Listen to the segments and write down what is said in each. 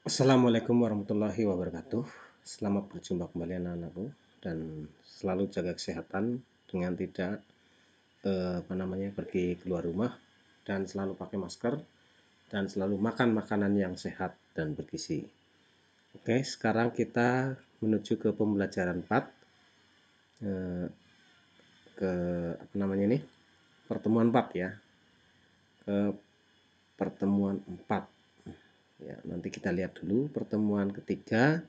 Assalamualaikum warahmatullahi wabarakatuh. Selamat berjumpa kembali anak-anakku dan selalu jaga kesehatan dengan tidak pergi keluar rumah dan selalu pakai masker dan selalu makan makanan yang sehat dan bergizi. Oke, sekarang kita menuju ke pembelajaran 4 eh, ke pertemuan 4 ya. Ke pertemuan 4. Ya, nanti kita lihat dulu pertemuan ketiga.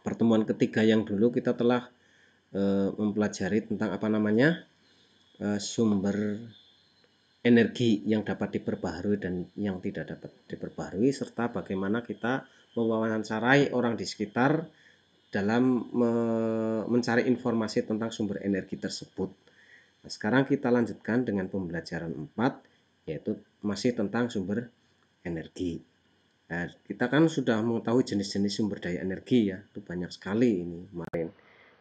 Pertemuan ketiga yang dulu kita telah mempelajari tentang sumber energi yang dapat diperbaharui dan yang tidak dapat diperbaharui, serta bagaimana kita mewawancarai orang di sekitar dalam mencari informasi tentang sumber energi tersebut. Nah, sekarang kita lanjutkan dengan pembelajaran 4, yaitu masih tentang sumber energi. Nah, kita kan sudah mengetahui jenis-jenis sumber daya energi ya, itu banyak sekali ini kemarin.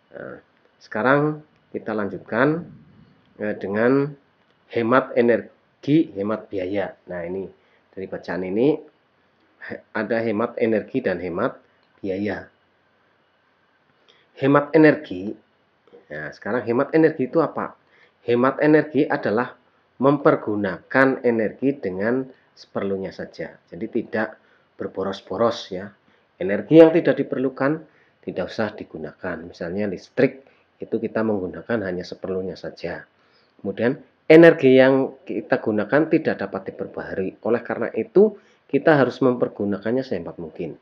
Nah, sekarang kita lanjutkan dengan hemat energi, hemat biaya. Nah, ini dari bacaan ini ada hemat energi dan hemat biaya. Hemat energi. Nah, sekarang hemat energi itu apa? Hemat energi adalah mempergunakan energi dengan seperlunya saja. Jadi tidak berboros-boros ya. Energi yang tidak diperlukan tidak usah digunakan. Misalnya listrik itu kita menggunakan hanya seperlunya saja. Kemudian energi yang kita gunakan tidak dapat diperbaharui. Oleh karena itu kita harus mempergunakannya sehemat mungkin.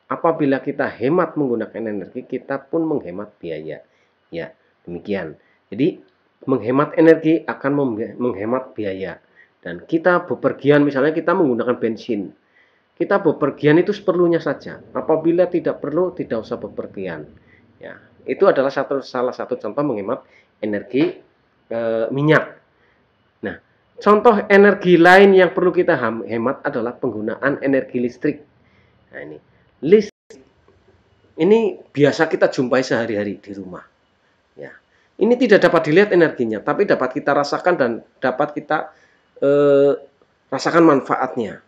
Apabila kita hemat menggunakan energi, kita pun menghemat biaya. Ya, demikian. Jadi menghemat energi akan menghemat biaya. Dan kita bepergian, misalnya kita menggunakan bensin, kita bepergian itu seperlunya saja. Apabila tidak perlu, tidak usah bepergian. Ya, itu adalah salah satu contoh menghemat energi minyak. Nah, contoh energi lain yang perlu kita hemat adalah penggunaan energi listrik. Nah, listrik ini biasa kita jumpai sehari-hari di rumah. Ya, ini tidak dapat dilihat energinya, tapi dapat kita rasakan dan dapat kita rasakan manfaatnya.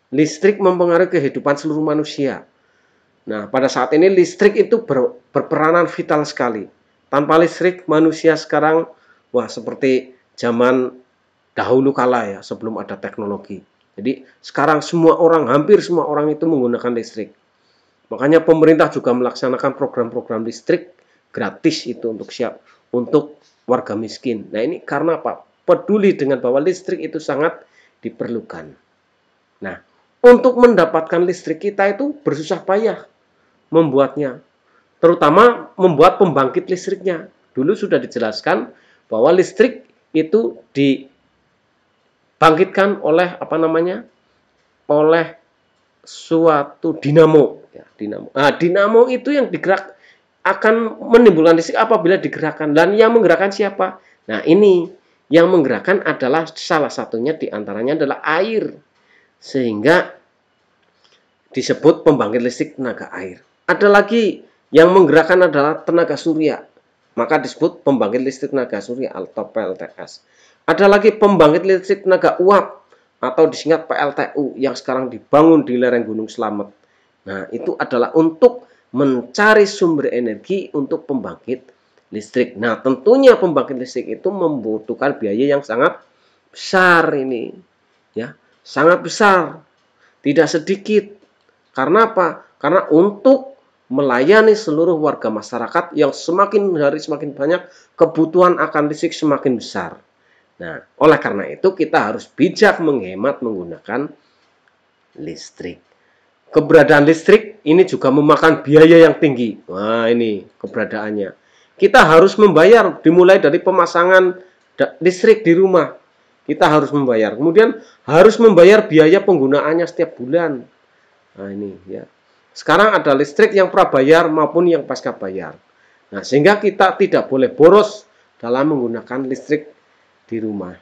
Listrik mempengaruhi kehidupan seluruh manusia. Nah, pada saat ini listrik itu berperanan vital sekali. Tanpa listrik, manusia sekarang, seperti zaman dahulu kala ya, sebelum ada teknologi. Jadi, sekarang hampir semua orang itu menggunakan listrik. Makanya pemerintah juga melaksanakan program-program listrik gratis itu untuk warga miskin. Nah, ini karena apa? Peduli dengan bahwa listrik itu sangat diperlukan. Nah, untuk mendapatkan listrik kita itu bersusah payah membuatnya, terutama membuat pembangkit listriknya. Dulu sudah dijelaskan bahwa listrik itu dibangkitkan oleh oleh suatu dinamo. Ya, dinamo. Nah, dinamo itu yang akan menimbulkan listrik apabila digerakkan. Dan yang menggerakkan siapa? Nah, ini yang menggerakkan adalah salah satunya diantaranya adalah air, sehingga disebut pembangkit listrik tenaga air. Ada lagi yang menggerakkan adalah tenaga surya, maka disebut pembangkit listrik tenaga surya atau PLTS. Ada lagi pembangkit listrik tenaga uap atau disingkat PLTU yang sekarang dibangun di lereng Gunung Slamet. Nah, itu adalah untuk mencari sumber energi untuk pembangkit listrik. Nah, tentunya pembangkit listrik itu membutuhkan biaya yang sangat besar ini, ya, sangat besar, tidak sedikit. Karena apa? Karena untuk melayani seluruh warga masyarakat yang semakin hari semakin banyak, kebutuhan akan listrik semakin besar. Nah, oleh karena itu kita harus bijak menghemat menggunakan listrik. Keberadaan listrik ini juga memakan biaya yang tinggi. Nah, ini keberadaannya. Kita harus membayar dimulai dari pemasangan listrik di rumah. Kita harus membayar. Kemudian harus membayar biaya penggunaannya setiap bulan. Nah, ini ya. Sekarang ada listrik yang prabayar maupun yang pasca bayar. Nah, sehingga kita tidak boleh boros dalam menggunakan listrik di rumah.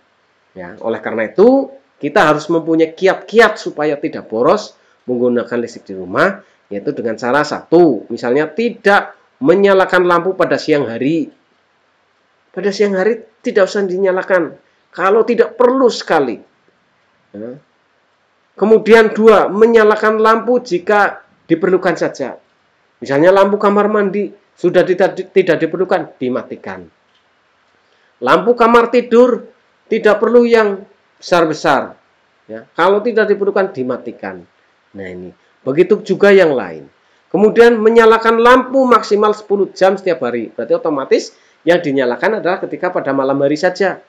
Ya, oleh karena itu kita harus mempunyai kiat-kiat supaya tidak boros menggunakan listrik di rumah, yaitu dengan cara satu, misalnya tidak menyalakan lampu pada siang hari. Pada siang hari tidak usah dinyalakan kalau tidak perlu sekali. Ya. Kemudian 2, menyalakan lampu jika diperlukan saja. Misalnya lampu kamar mandi sudah tidak diperlukan, dimatikan. Lampu kamar tidur tidak perlu yang besar-besar. Ya, kalau tidak diperlukan, dimatikan. Nah ini, begitu juga yang lain. Kemudian menyalakan lampu maksimal 10 jam setiap hari. Berarti otomatis yang dinyalakan adalah ketika pada malam hari saja.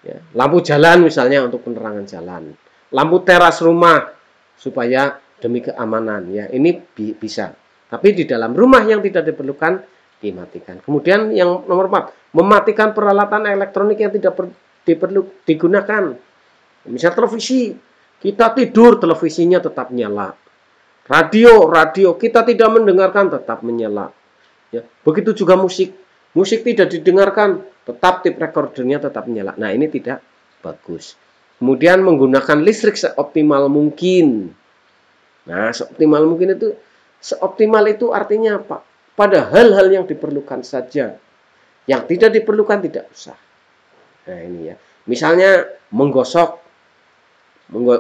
Ya, lampu jalan misalnya untuk penerangan jalan. Lampu teras rumah supaya demi keamanan. Ya, ini bisa. Tapi di dalam rumah yang tidak diperlukan, dimatikan. Kemudian yang nomor 4, mematikan peralatan elektronik yang tidak digunakan. Misal televisi, kita tidur televisinya tetap nyala. Radio kita tidak mendengarkan tetap menyala. Ya, begitu juga musik tidak didengarkan, tetap tape recordernya tetap menyala. Nah ini tidak bagus. Kemudian menggunakan listrik seoptimal mungkin. Nah seoptimal mungkin itu, seoptimal itu artinya apa? Pada hal-hal yang diperlukan saja. Yang tidak diperlukan tidak usah. Nah ini ya. Misalnya menggosok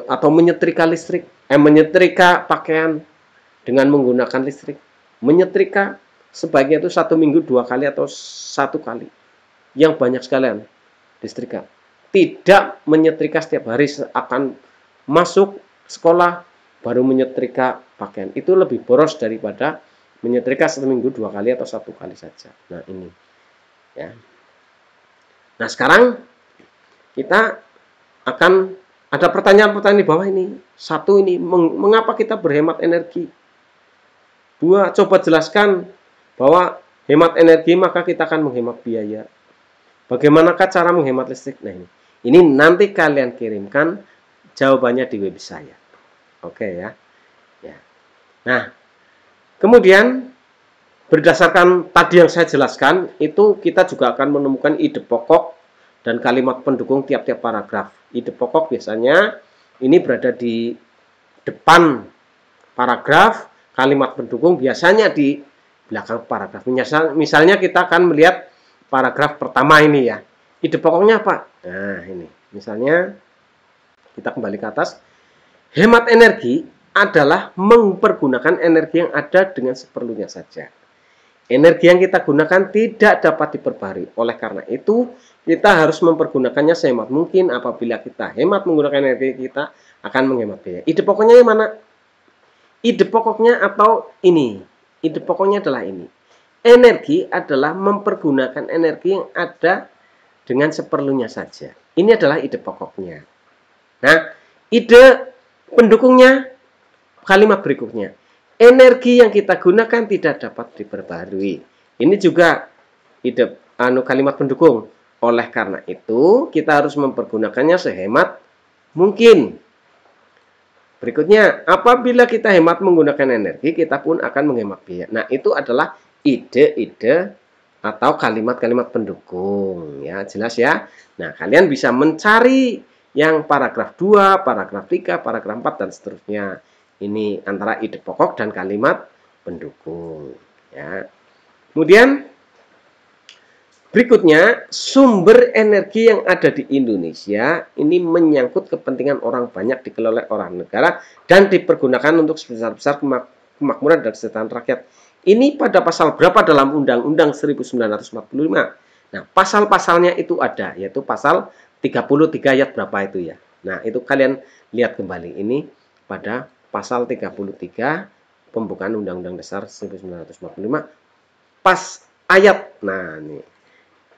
atau menyetrika listrik, menyetrika pakaian dengan menggunakan listrik. Menyetrika sebaiknya itu 1 minggu 2 kali atau 1 kali. Yang banyak sekalian disetrika. Tidak menyetrika setiap hari, akan masuk sekolah baru menyetrika pakaian. Itu lebih boros daripada menyetrika 1 minggu 2 kali atau 1 kali saja. Nah ini ya. Nah sekarang kita akan ada pertanyaan-pertanyaan di bawah ini. 1 ini, mengapa kita berhemat energi? 2, coba jelaskan bahwa hemat energi maka kita akan menghemat biaya. Bagaimanakah cara menghemat listrik? Nah ini nanti kalian kirimkan jawabannya di web saya. Oke ya. Nah, kemudian berdasarkan tadi yang saya jelaskan, itu kita juga akan menemukan ide pokok dan kalimat pendukung tiap-tiap paragraf. Ide pokok biasanya ini berada di depan paragraf, kalimat pendukung biasanya di belakang paragraf. Misalnya kita akan melihat paragraf pertama ini ya. Ide pokoknya apa? Nah ini, misalnya kita kembali ke atas. Hemat energi adalah mempergunakan energi yang ada dengan seperlunya saja. Energi yang kita gunakan tidak dapat diperbarui. Oleh karena itu, kita harus mempergunakannya sehemat mungkin. Apabila kita hemat menggunakan energi, kita akan menghemat biaya. Ide pokoknya yang mana? Ide pokoknya atau ini? Ide pokoknya adalah ini. Energi adalah mempergunakan energi yang ada dengan seperlunya saja. Ini adalah ide pokoknya. Nah, ide pendukungnya kalimat berikutnya. Energi yang kita gunakan tidak dapat diperbarui. Ini juga ide kalimat pendukung. Oleh karena itu, kita harus mempergunakannya sehemat mungkin. Berikutnya, apabila kita hemat menggunakan energi, kita pun akan menghemat biaya. Nah, itu adalah ide-ide atau kalimat-kalimat pendukung. Ya, jelas ya. Nah, kalian bisa mencari yang paragraf 2, paragraf 3, paragraf 4, dan seterusnya. Ini antara ide pokok dan kalimat pendukung. Ya. Kemudian berikutnya, sumber energi yang ada di Indonesia ini menyangkut kepentingan orang banyak, dikelola orang negara, dan dipergunakan untuk sebesar-besar kemakmuran dan kesejahteraan rakyat. Ini pada pasal berapa dalam Undang-Undang 1945? Nah, pasal-pasalnya itu ada, yaitu pasal 33 ayat berapa itu ya. Nah, itu kalian lihat kembali. Ini pada pasal 33 pembukaan Undang-Undang Dasar 1945 pas ayat. Nah, ini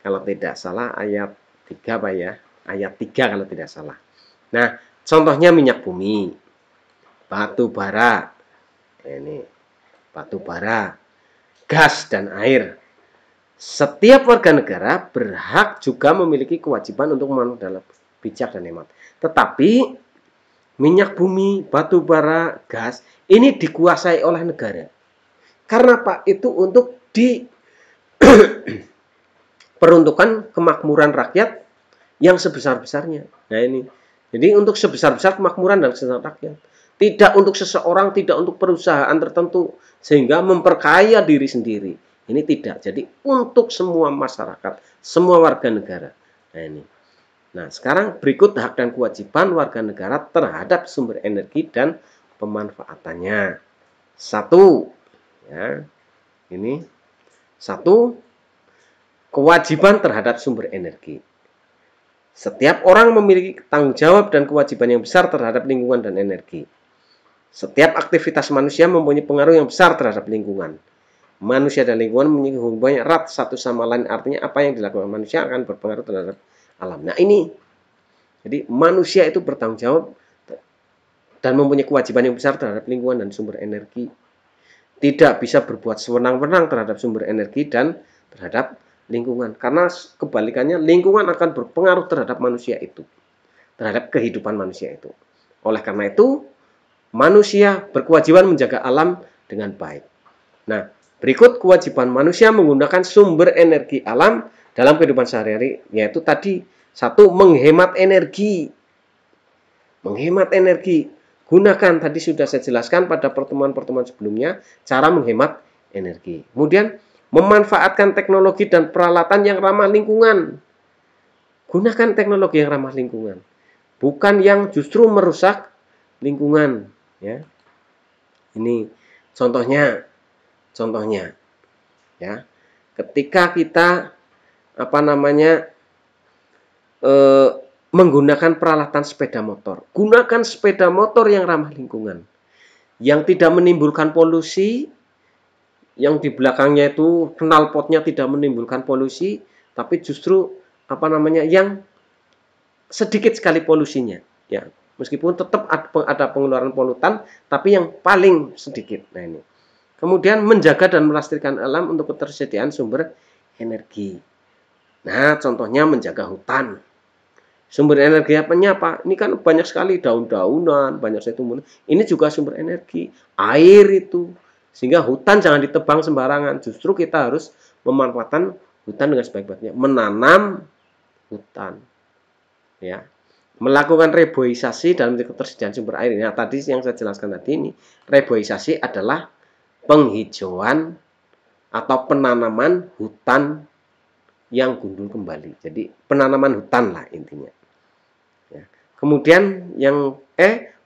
kalau tidak salah ayat 3 Pak ya. Ayat 3 kalau tidak salah. Nah, contohnya minyak bumi, batu bara. Ini batu bara, gas dan air. Setiap warga negara berhak juga memiliki kewajiban untuk memanfaatkan dalam bijak dan hemat. Tetapi minyak bumi, batu bara, gas ini dikuasai oleh negara. Karena Pak itu untuk diperuntukkan kemakmuran rakyat yang sebesar-besarnya. Nah ini. Jadi untuk sebesar-besar kemakmuran dan kesejahteraan rakyat. Tidak untuk seseorang, tidak untuk perusahaan tertentu sehingga memperkaya diri sendiri. Ini tidak. Jadi untuk semua masyarakat, semua warga negara. Nah ini. Nah, sekarang berikut hak dan kewajiban warga negara terhadap sumber energi dan pemanfaatannya. Satu, ya, ini satu, kewajiban terhadap sumber energi. Setiap orang memiliki tanggung jawab dan kewajiban yang besar terhadap lingkungan dan energi. Setiap aktivitas manusia mempunyai pengaruh yang besar terhadap lingkungan. Manusia dan lingkungan memiliki hubungan erat satu sama lain, artinya apa yang dilakukan manusia akan berpengaruh terhadap alam. Nah, ini jadi manusia itu bertanggung jawab dan mempunyai kewajiban yang besar terhadap lingkungan dan sumber energi. Tidak bisa berbuat sewenang-wenang terhadap sumber energi dan terhadap lingkungan. Karena kebalikannya, lingkungan akan berpengaruh terhadap manusia itu, terhadap kehidupan manusia itu. Oleh karena itu, manusia berkewajiban menjaga alam dengan baik. Nah, berikut kewajiban manusia menggunakan sumber energi alam dalam kehidupan sehari-hari, yaitu tadi, satu, menghemat energi. Menghemat energi. Gunakan, tadi sudah saya jelaskan pada pertemuan-pertemuan sebelumnya, cara menghemat energi. Kemudian, memanfaatkan teknologi dan peralatan yang ramah lingkungan. Gunakan teknologi yang ramah lingkungan, bukan yang justru merusak lingkungan. Ya, ini contohnya, ya, ketika kita menggunakan peralatan sepeda motor, gunakan sepeda motor yang ramah lingkungan, yang tidak menimbulkan polusi, yang di belakangnya itu knalpotnya tidak menimbulkan polusi, tapi justru yang sedikit sekali polusinya, ya. Meskipun tetap ada pengeluaran polutan, tapi yang paling sedikit. Nah, ini. Kemudian menjaga dan melestarikan alam untuk ketersediaan sumber energi. Nah, contohnya menjaga hutan. Sumber energi apanya apa? Ini kan banyak sekali daun-daunan, banyak tumbuhan. Ini juga sumber energi. Air itu. Sehingga hutan jangan ditebang sembarangan. Justru kita harus memanfaatkan hutan dengan sebaik-baiknya. Menanam hutan. Ya. Melakukan reboisasi dalam ketersediaan sumber air. Nah, tadi yang saya jelaskan tadi ini, reboisasi adalah penghijauan atau penanaman hutan yang gundul kembali. Jadi penanaman hutan lah intinya. Ya. Kemudian yang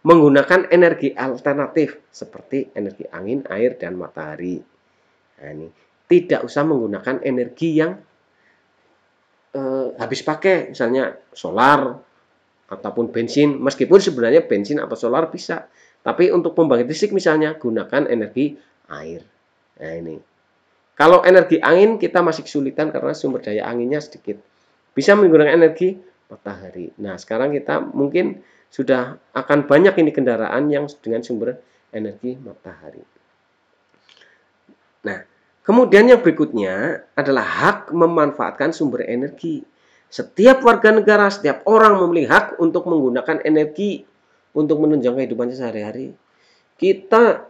menggunakan energi alternatif seperti energi angin, air, dan matahari. Nah, ini tidak usah menggunakan energi yang habis pakai, misalnya solar ataupun bensin, meskipun sebenarnya bensin atau solar bisa, tapi untuk pembangkit listrik misalnya gunakan energi air. Nah, ini kalau energi angin kita masih kesulitan karena sumber daya anginnya sedikit, bisa menggunakan energi matahari. Nah, sekarang kita mungkin sudah akan banyak ini kendaraan yang dengan sumber energi matahari. Nah, kemudian yang berikutnya adalah hak memanfaatkan sumber energi. Setiap warga negara, setiap orang memiliki hak untuk menggunakan energi untuk menunjang kehidupannya sehari-hari. Kita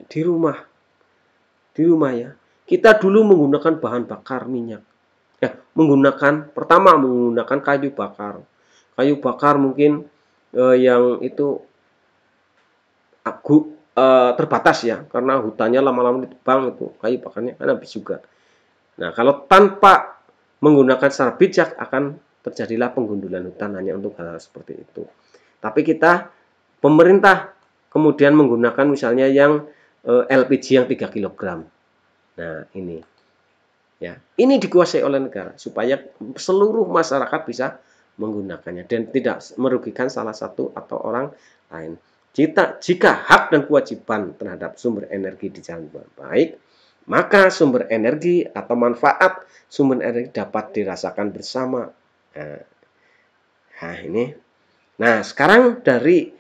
di rumah ya, kita dulu menggunakan bahan bakar minyak. Pertama menggunakan kayu bakar. Kayu bakar mungkin yang itu terbatas ya, karena hutannya lama-lama ditebang, itu kayu bakarnya kan habis juga. Nah, kalau tanpa menggunakan secara bijak akan terjadilah penggundulan hutan hanya untuk hal seperti itu. Tapi pemerintah kemudian menggunakan misalnya yang LPG yang 3 kg. Nah, ini. Ya, ini dikuasai oleh negara supaya seluruh masyarakat bisa menggunakannya dan tidak merugikan salah satu atau orang lain. Jika hak dan kewajiban terhadap sumber energi dijalankan baik, maka sumber energi atau manfaat sumber energi dapat dirasakan bersama. Nah, ini. Nah, sekarang dari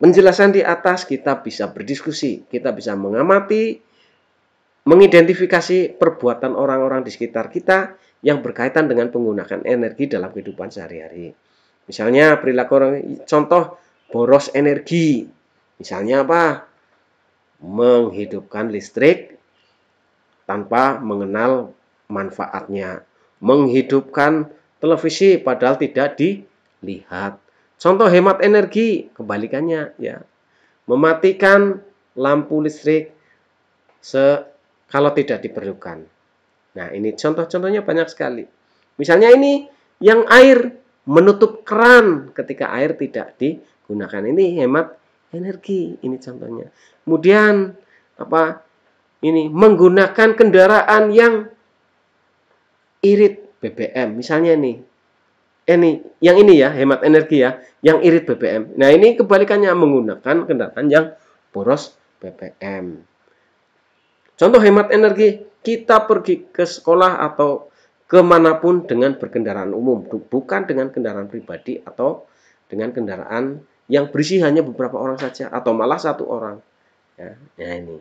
penjelasan di atas kita bisa berdiskusi, kita bisa mengamati, mengidentifikasi perbuatan orang-orang di sekitar kita yang berkaitan dengan penggunaan energi dalam kehidupan sehari-hari. Misalnya perilaku orang, contoh boros energi. Misalnya apa? Menghidupkan listrik tanpa mengenal manfaatnya, menghidupkan televisi padahal tidak dilihat. Contoh hemat energi, kebalikannya ya. Mematikan lampu listrik kalau tidak diperlukan. Nah, ini contoh-contohnya banyak sekali. Misalnya ini yang air, menutup keran ketika air tidak digunakan. Ini hemat energi, ini contohnya. Kemudian apa? Ini menggunakan kendaraan yang irit BBM. Misalnya nih, yang ini ya, hemat energi ya, yang irit BBM. Nah, ini kebalikannya, menggunakan kendaraan yang boros BBM. Contoh hemat energi, kita pergi ke sekolah atau kemanapun dengan berkendaraan umum, bukan dengan kendaraan pribadi atau dengan kendaraan yang berisi hanya beberapa orang saja atau malah satu orang. Ya, nah ini.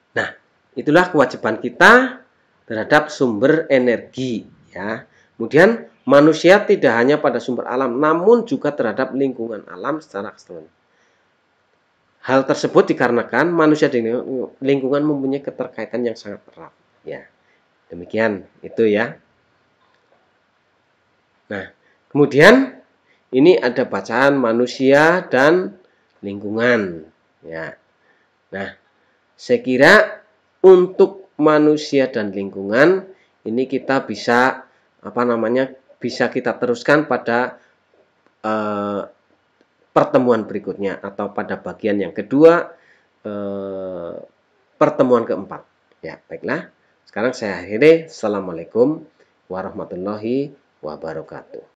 Nah, itulah kewajiban kita terhadap sumber energi. Ya, kemudian manusia tidak hanya pada sumber alam, namun juga terhadap lingkungan alam secara keseluruhan. Hal tersebut dikarenakan manusia dan lingkungan mempunyai keterkaitan yang sangat erat. Ya, demikian itu ya. Nah, kemudian ini ada bacaan manusia dan lingkungan. Ya. Nah, saya kira untuk manusia dan lingkungan ini kita bisa bisa kita teruskan pada pertemuan berikutnya atau pada bagian yang kedua, pertemuan keempat. Ya, baiklah. Sekarang saya akhiri. Assalamualaikum warahmatullahi wabarakatuh.